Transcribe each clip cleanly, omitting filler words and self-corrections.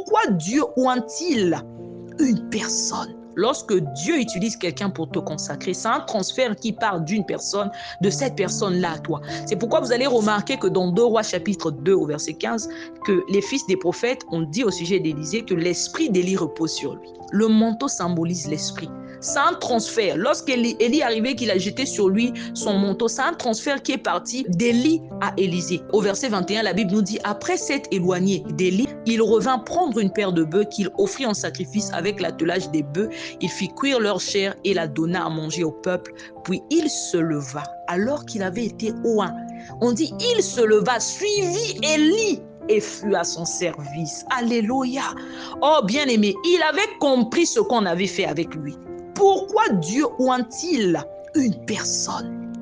Pourquoi Dieu oint-il une personne? Lorsque Dieu utilise quelqu'un pour te consacrer, c'est un transfert qui part d'une personne, de cette personne-là à toi. C'est pourquoi vous allez remarquer que dans 2 Rois chapitre 2 au verset 15, que les fils des prophètes ont dit au sujet d'Élisée que l'esprit d'Élie repose sur lui. Le manteau symbolise l'esprit. C'est un transfert. Lorsqu'Élie est arrivé, qu'il a jeté sur lui son manteau, c'est un transfert qui est parti d'Élie à Élisée. Au verset 21, la Bible nous dit, après s'être éloigné d'Élie, il revint prendre une paire de bœufs qu'il offrit en sacrifice avec l'attelage des bœufs. Il fit cuire leur chair et la donna à manger au peuple. Puis il se leva alors qu'il avait été oint. On dit, il se leva, suivit Élie et fut à son service. Alléluia. Oh bien-aimé, il avait compris ce qu'on avait fait avec lui. Pourquoi Dieu oint-il une personne?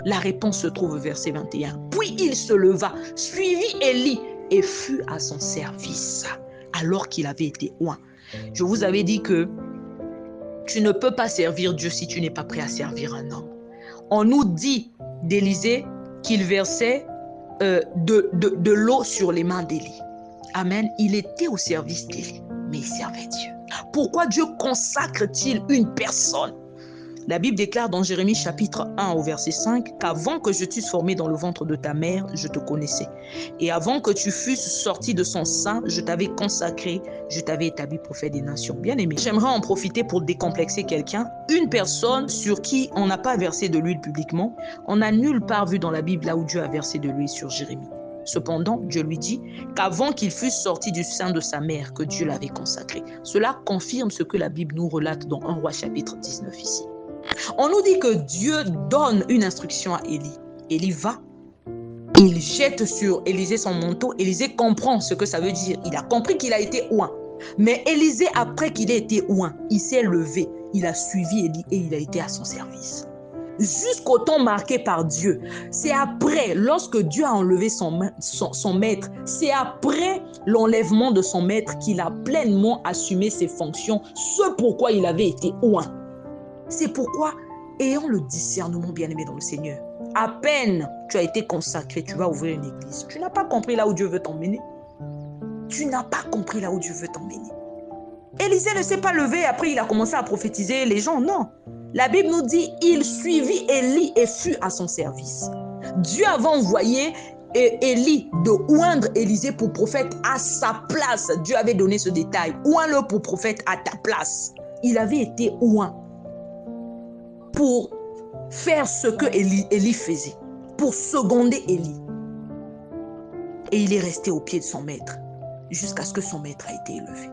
La réponse se trouve au verset 21. Puis il se leva, suivit Élie et fut à son service alors qu'il avait été oint. Je vous avais dit que tu ne peux pas servir Dieu si tu n'es pas prêt à servir un homme. On nous dit d'Élisée qu'il versait de l'eau sur les mains d'Élie. Amen. Il était au service d'Élie, mais il servait Dieu. Pourquoi Dieu consacre-t-il une personne? La Bible déclare dans Jérémie chapitre 1 au verset 5 qu'avant que je t'eusse formé dans le ventre de ta mère, je te connaissais. Et avant que tu fusses sorti de son sein, je t'avais consacré, je t'avais établi prophète des nations. Bien-aimé, j'aimerais en profiter pour décomplexer quelqu'un. Une personne sur qui on n'a pas versé de l'huile publiquement, on n'a nulle part vu dans la Bible là où Dieu a versé de l'huile sur Jérémie. Cependant, Dieu lui dit qu'avant qu'il fût sorti du sein de sa mère, que Dieu l'avait consacré. Cela confirme ce que la Bible nous relate dans 1 Roi chapitre 19 ici. On nous dit que Dieu donne une instruction à Élie. Élie va, il jette sur Élisée son manteau. Élisée comprend ce que ça veut dire. Il a compris qu'il a été oint. Mais Élisée, après qu'il ait été oint, il s'est levé. Il a suivi Élie et il a été à son service. Jusqu'au temps marqué par Dieu. C'est après, lorsque Dieu a enlevé son maître, c'est après l'enlèvement de son maître qu'il a pleinement assumé ses fonctions, ce pourquoi il avait été oint. C'est pourquoi, ayant le discernement bien-aimé dans le Seigneur, à peine tu as été consacré, tu vas ouvrir une église. Tu n'as pas compris là où Dieu veut t'emmener. Tu n'as pas compris là où Dieu veut t'emmener. Élisée ne s'est pas levé, après il a commencé à prophétiser les gens, non. La Bible nous dit, il suivit Élie et fut à son service. Dieu avait envoyé Élie de oindre Élisée pour prophète à sa place. Dieu avait donné ce détail. Oins-le pour prophète à ta place. Il avait été oint pour faire ce que Élie faisait, pour seconder Élie. Et il est resté au pied de son maître jusqu'à ce que son maître a été élevé.